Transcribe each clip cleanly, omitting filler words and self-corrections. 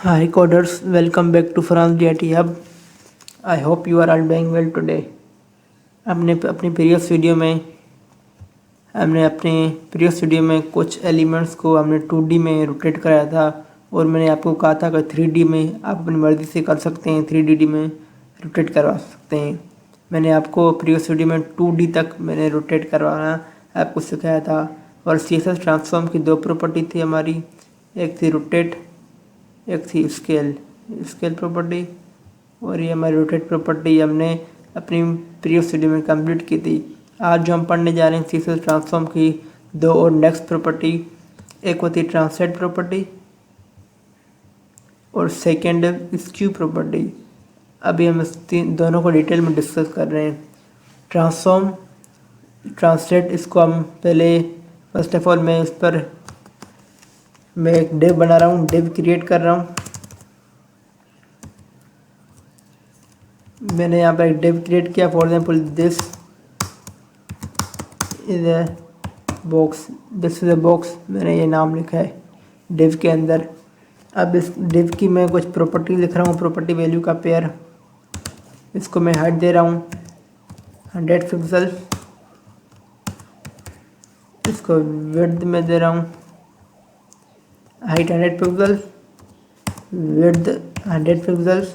Hi coders, welcome back to France DIT Hub. I hope you are all doing well today. हमने अपनी previous video में कुछ elements को हमने 2D में रोटेट कराया था और मैंने आपको कहा था कि 3D में आप अपनी मर्ज़ी से कर सकते हैं, 3D में रोटेट करवा सकते हैं। मैंने आपको प्रीवियस वीडियो में 2D तक मैंने रोटेट करवाना आपको सिखाया था। और CSS ट्रांसफॉर्म की दो प्रॉपर्टी थी हमारी, एक थी रोटेट, एक थी स्केल प्रॉपर्टी, और ये हमारी रोटेट प्रॉपर्टी हमने अपनी प्रीवियस वीडियो में कंप्लीट की थी। आज जो हम पढ़ने जा रहे हैं CSS ट्रांसफॉर्म की दो और नेक्स्ट प्रॉपर्टी, एक होती है ट्रांसलेट प्रॉपर्टी और सेकेंड स्क्यू प्रॉपर्टी। अभी हम इस दोनों को डिटेल में डिस्कस कर रहे हैं। ट्रांसफॉर्म, ट्रांसलेट, इसको हम पहले फर्स्ट ऑफ ऑल मैं एक डिव बना रहा हूँ, डिव क्रिएट कर रहा हूँ। मैंने यहाँ पर एक डिव क्रिएट किया, for example this is a box, मैंने ये नाम लिखा है डिव के अंदर। अब इस डिव की मैं कुछ प्रॉपर्टी लिख रहा हूँ, प्रॉपर्टी वैल्यू का पेयर। इसको मैं हाइट दे रहा हूँ 100 पिक्सल, इसको विड्थ में दे रहा हूँ हाइट 100 पिक्सल, विड्थ 100 पिक्सल,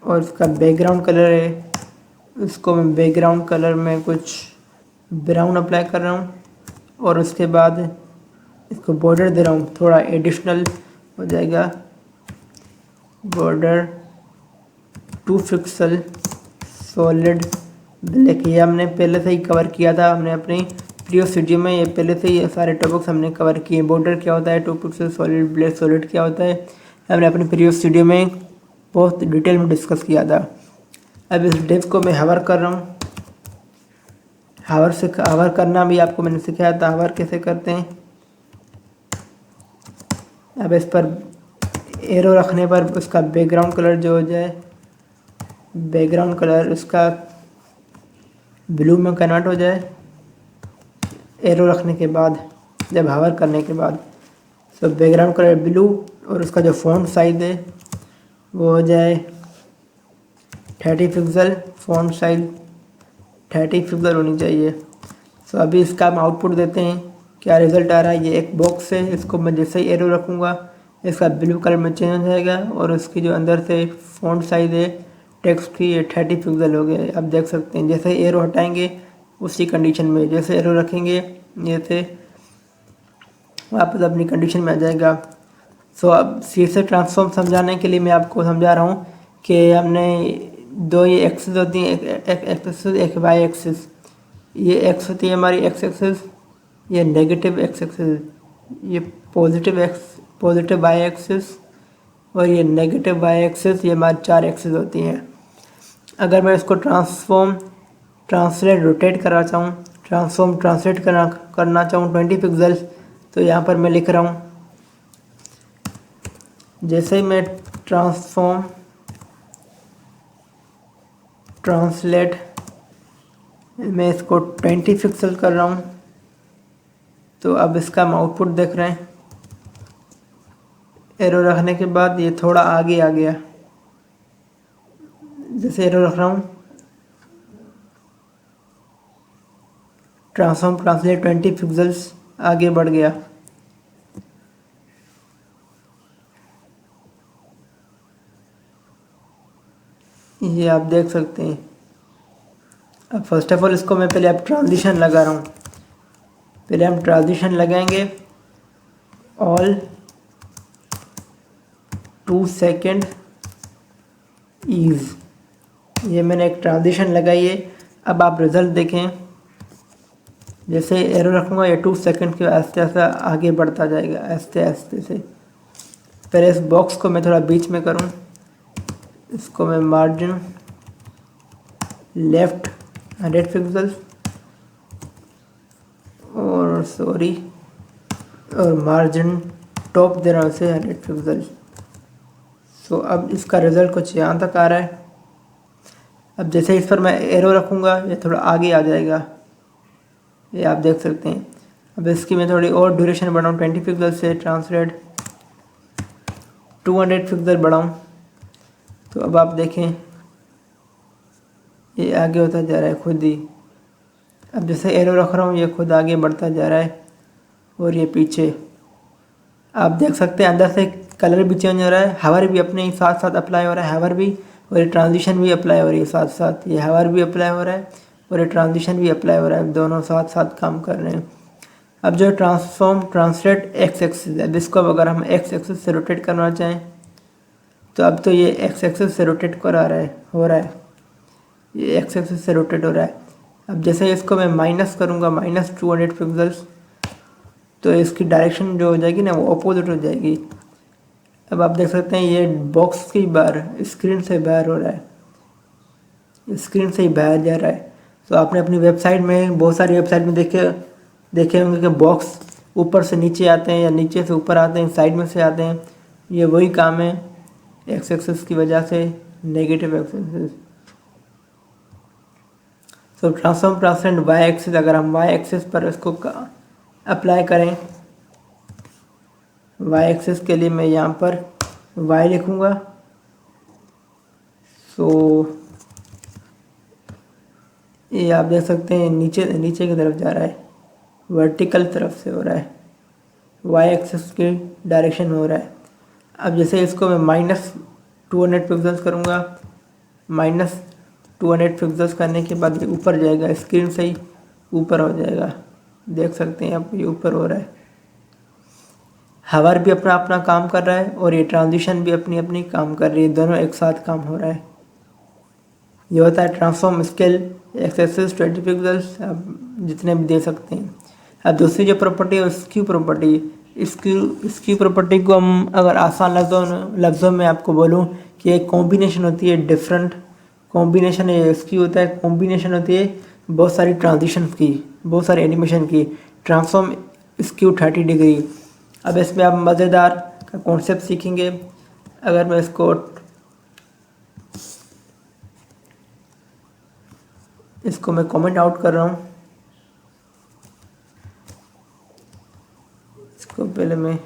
और इसका बैकग्राउंड कलर है, इसको मैं बैकग्राउंड कलर में कुछ ब्राउन अप्लाई कर रहा हूँ। और उसके बाद इसको बॉर्डर दे रहा हूँ, थोड़ा एडिशनल हो जाएगा, बॉर्डर 2 पिक्सल सॉलिड ब्लैक। ये हमने पहले से ही कवर किया था, हमने अपनी प्रीवियस वीडियो में ये पहले से ही सारे टॉपिक्स हमने कवर किए। बॉर्डर क्या होता है, 2 पिक्सल सॉलिड ब्लैक सॉलिड क्या होता है, हमने अपनी प्रीवियस वीडियो में बहुत डिटेल में डिस्कस किया था। अब इस डिव को मैं हवर कर रहा हूँ। हवर करना भी आपको मैंने सिखाया था, हवर कैसे करते हैं। अब इस पर एरो रखने पर उसका बैकग्राउंड कलर जो हो जाए, बैकग्राउंड कलर उसका ब्लू में कन्वर्ट हो जाए एरो रखने के बाद, जब हवर करने के बाद। सो बैकग्राउंड कलर ब्लू और उसका जो फ़ॉन्ट साइज है वो हो जाए 30 पिक्सल, फ़ॉन्ट साइज 30 पिक्सल होनी चाहिए। सो अभी इसका हम आउटपुट देते हैं, क्या रिज़ल्ट आ रहा है। ये एक बॉक्स है, इसको मैं जैसे ही एरो रखूँगा इसका ब्लू कलर में चेंज हो जाएगा और उसकी जो अंदर से फ़ॉन्ट साइज है टेक्स्ट की, ये 30 पिक्सल हो गया। आप देख सकते हैं जैसे ही एरो हटाएंगे उसी कंडीशन में, जैसे एरो रखेंगे जैसे वापस अपनी कंडीशन में आ जाएगा। सो अब CSS ट्रांसफॉर्म समझाने के लिए मैं आपको समझा रहा हूँ कि हमने दो ये एक्सिस होती हैं, एक एक्सिस एक वाई एक्सिस। ये एक्स होती है हमारी एक्स एक्सिस, ये नेगेटिव एक्स एक्सिस, ये पॉजिटिव वाई एक्सिस और ये नेगेटिव वाई एक्सिस, ये हमारी 4 एक्सिस होती हैं। अगर मैं इसको ट्रांसलेट रोटेट करना चाहूँ, ट्रांसलेट करना चाहूँ 20 पिक्सल, तो यहाँ पर मैं लिख रहा हूँ, जैसे ही मैं ट्रांसलेट मैं इसको 20 पिक्सल कर रहा हूँ, तो अब इसका हम आउटपुट देख रहे हैं। एरो रखने के बाद ये थोड़ा आगे आ गया, जैसे एरो रख रहा हूँ ट्रांसलेट 20 पिक्सल्स आगे बढ़ गया। ये आप देख सकते हैं। अब फर्स्ट ऑफ ऑल इसको मैं पहले अब ट्रांजिशन लगा रहा हूँ, पहले हम ट्रांजिशन लगाएंगे ऑल 2 सेकेंड ईज। ये मैंने एक ट्रांजिशन लगाई है। अब आप रिजल्ट देखें, जैसे एरो रखूँगा ये 2 सेकेंड के आस्ते आस्ते आगे बढ़ता जाएगा, आस्ते आस्ते से। पहले इस बॉक्स को मैं थोड़ा बीच में करूँ, इसको मैं मार्जिन लेफ्ट 100 पिक्सल और मार्जिन टॉप दे रहा हूँ से 100 पिक्सल। सो अब इसका रिज़ल्ट कुछ यहाँ तक आ रहा है। अब जैसे इस पर मैं एरो रखूँगा ये थोड़ा आगे आ जाएगा, ये आप देख सकते हैं। अब इसकी मैं थोड़ी और ड्यूरेशन बढ़ाऊँ 20 पिक्सल से ट्रांसलेट 200 पिक्सल बढ़ाऊँ तो अब आप देखें ये आगे होता जा रहा है खुद ही। अब जैसे एरो रख रहा हूँ ये खुद आगे बढ़ता जा रहा है और ये पीछे आप देख सकते हैं अंदर से कलर भी चेंज हो रहा है, हावर भी अपने साथ साथ अप्लाई हो रहा है, हावर भी और ये ट्रांजिशन भी अप्लाई हो रही है साथ साथ, ये हावर भी अप्लाई हो रहा है और ये ट्रांजिशन भी अप्लाई हो रहा है, दोनों साथ साथ काम कर रहे हैं। अब जो ट्रांसफॉर्म ट्रांसलेट एक्स एक्सिस है, इसको अब अगर हम एक्स एक्सिस से रोटेट करना चाहें तो अब तो ये एक्स एक्सिस से रोटेट करा रहा है, हो रहा है, ये एक्स एक्सिस से रोटेट हो रहा है। अब जैसे इसको मैं माइनस करूँगा -200 पिक्सल्स तो इसकी डायरेक्शन जो हो जाएगी ना वो अपोजिट हो जाएगी। अब आप देख सकते हैं ये बॉक्स की बाहर स्क्रीन से बाहर हो रहा है, स्क्रीन से ही बाहर जा रहा है। तो आपने अपनी वेबसाइट में बहुत सारी वेबसाइट में देखे होंगे कि बॉक्स ऊपर से नीचे आते हैं या नीचे से ऊपर आते हैं, साइड में से आते हैं, ये वही काम है एक्स एक्सिस की वजह से, नेगेटिव एक्स एक्सिस। तो ट्रांसफॉर्म ट्रांसलेट वाई एक्सिस, अगर हम वाई एक्सिस पर इसको अप्लाई करें, वाई एक्सिस के लिए मैं यहाँ पर वाई लिखूँगा। सो ये आप देख सकते हैं नीचे नीचे की तरफ जा रहा है, वर्टिकल तरफ से हो रहा है, वाई एक्सिस की डायरेक्शन हो रहा है। अब जैसे इसको मैं -200 पिक्सल्स करूँगा, -200 पिक्सल्स करने के बाद ये ऊपर जाएगा, स्क्रीन से ही ऊपर हो जाएगा, देख सकते हैं आप ये ऊपर हो रहा है। हावर भी अपना अपना काम कर रहा है और ये ट्रांजिशन भी अपनी अपनी काम कर रही है, दोनों एक साथ काम हो रहा है। ये होता है transform scale x axis 20 pixels, आप जितने भी दे सकते हैं। अब दूसरी जो प्रॉपर्टी है स्क्यू प्रॉपर्टी, स्क्यू प्रॉपर्टी को हम अगर आसान लफ्ज़ों में आपको बोलूँ कि एक कॉम्बिनेशन होती है, डिफरेंट कॉम्बिनेशन है स्क्यू होता है, कॉम्बिनेशन होती है बहुत सारी ट्रांजिशन की, बहुत सारी एनिमेशन की। Transform skew 30 degree. अब इसमें आप मज़ेदार का कॉन्सेप्ट सीखेंगे। अगर मैं इसको मैं कमेंट आउट कर रहा हूँ, इसको पहले मैं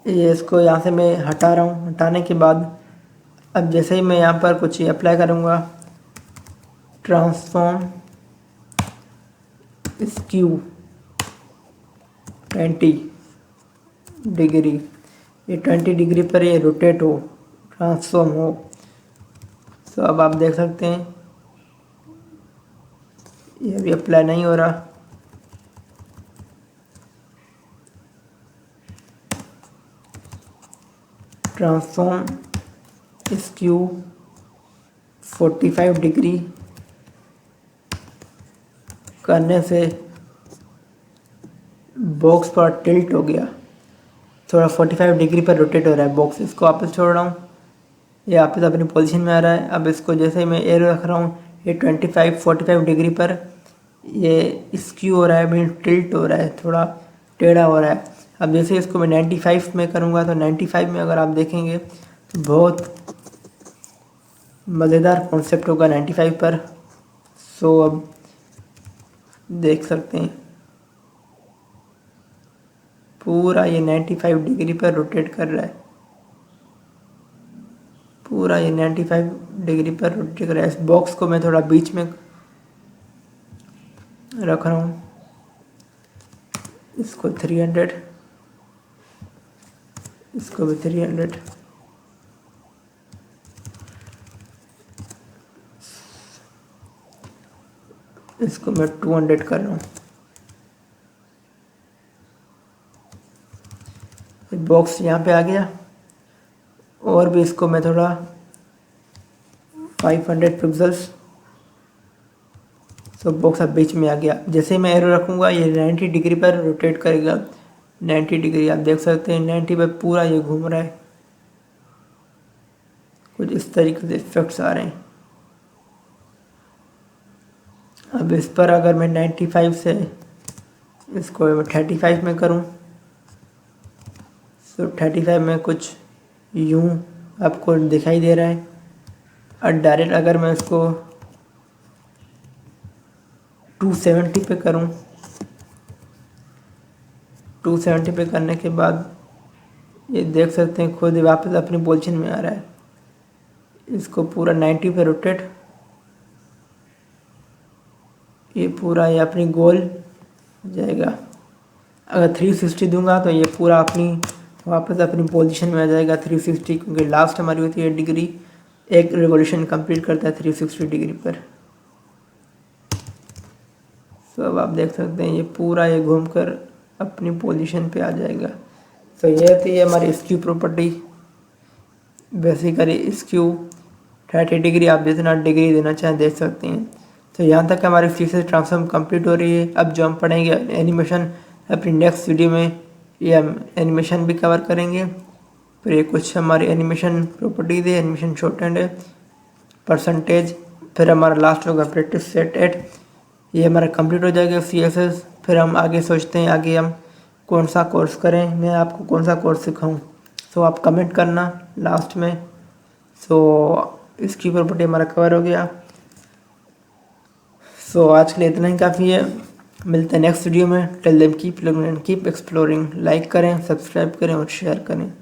ये इसको यहाँ से मैं हटा रहा हूँ। हटाने के बाद अब जैसे ही मैं यहाँ पर कुछ अप्लाई करूँगा, ट्रांसफॉर्म स्क्यू 20 डिग्री, ये 20 डिग्री पर ये रोटेट हो, ट्रांसफॉर्म हो। तो अब आप देख सकते हैं ये भी अप्लाई नहीं हो रहा। ट्रांसफॉर्म स्क्यू 45 डिग्री करने से बॉक्स पर टिल्ट हो गया, थोड़ा 45 डिग्री पर रोटेट हो रहा है बॉक्स। इसको वापस छोड़ रहा हूँ, ये वापस अपनी पोजीशन में आ रहा है। अब इसको जैसे मैं एरो रख रहा हूँ ये 45 डिग्री पर ये स्क्यू हो रहा है, मीन टिल्ट हो रहा है, थोड़ा टेढ़ा हो रहा है। अब जैसे इसको मैं 95 में करूँगा तो 95 में अगर आप देखेंगे तो बहुत मज़ेदार कॉन्सेप्ट होगा 95 पर। सो अब देख सकते हैं पूरा ये 95 डिग्री पर रोटेट कर रहा है, पूरा ये 95 डिग्री पर रोटेट कर रहा है। इस बॉक्स को मैं थोड़ा बीच में रख रहा हूँ, इसको 300, इसको भी 300, इसको मैं 200 कर रहा हूँ। बॉक्स यहाँ पे आ गया और भी इसको मैं थोड़ा 500 पिक्सल्स, तो बॉक्स अब बीच में आ गया। जैसे मैं एरो रखूँगा ये 90 डिग्री पर रोटेट करेगा, 90 डिग्री आप देख सकते हैं 90 पर पूरा ये घूम रहा है। कुछ इस तरीके से इफेक्ट्स आ रहे हैं। अब इस पर अगर मैं 95 से इसको मैं 35 में करूं। तो 35 में कुछ यूं आपको दिखाई दे रहा है। और डायरेक्ट अगर मैं इसको 270 पे करूं, 270 पे करने के बाद ये देख सकते हैं खुद ही वापस अपनी पोजीशन में आ रहा है। इसको पूरा 90 पे रोटेट, ये पूरा ये अपनी गोल हो जाएगा। अगर 360 दूंगा तो ये पूरा अपनी वापस अपनी पोजीशन में आ जाएगा 360, क्योंकि लास्ट हमारी होती है डिग्री, एक रिवॉल्यूशन कंप्लीट करता है 360 डिग्री पर। तो अब आप देख सकते हैं ये पूरा ये घूमकर अपनी पोजीशन पे आ जाएगा। तो ये थी हमारी skew property. Basically skew 30 degree आप जितना डिग्री देना चाहें दे सकते हैं। तो यहाँ तक हमारी फीचर ट्रांसफॉर्म कंप्लीट हो रही है। अब जो हम पढ़ेंगे एनिमेशन, अपनी नेक्स्ट वीडियो में ये हम एनिमेशन भी कवर करेंगे। फिर ये कुछ हमारी एनिमेशन प्रॉपर्टीज है, एनिमेशन शॉर्ट हैंड है, परसेंटेज, फिर हमारा लास्ट होगा प्रैक्टिस सेट एट। ये हमारा कंप्लीट हो जाएगा CSS। फिर हम आगे सोचते हैं आगे हम कौन सा कोर्स करें, मैं आपको कौन सा कोर्स सिखाऊं। सो आप कमेंट करना लास्ट में। सो इसकी प्रॉपर्टी हमारा कवर हो गया। सो आज के लिए इतना ही काफ़ी है। मिलते हैं नेक्स्ट वीडियो में। Till then keep learning and keep exploring. Like करें, सब्सक्राइब करें और शेयर करें।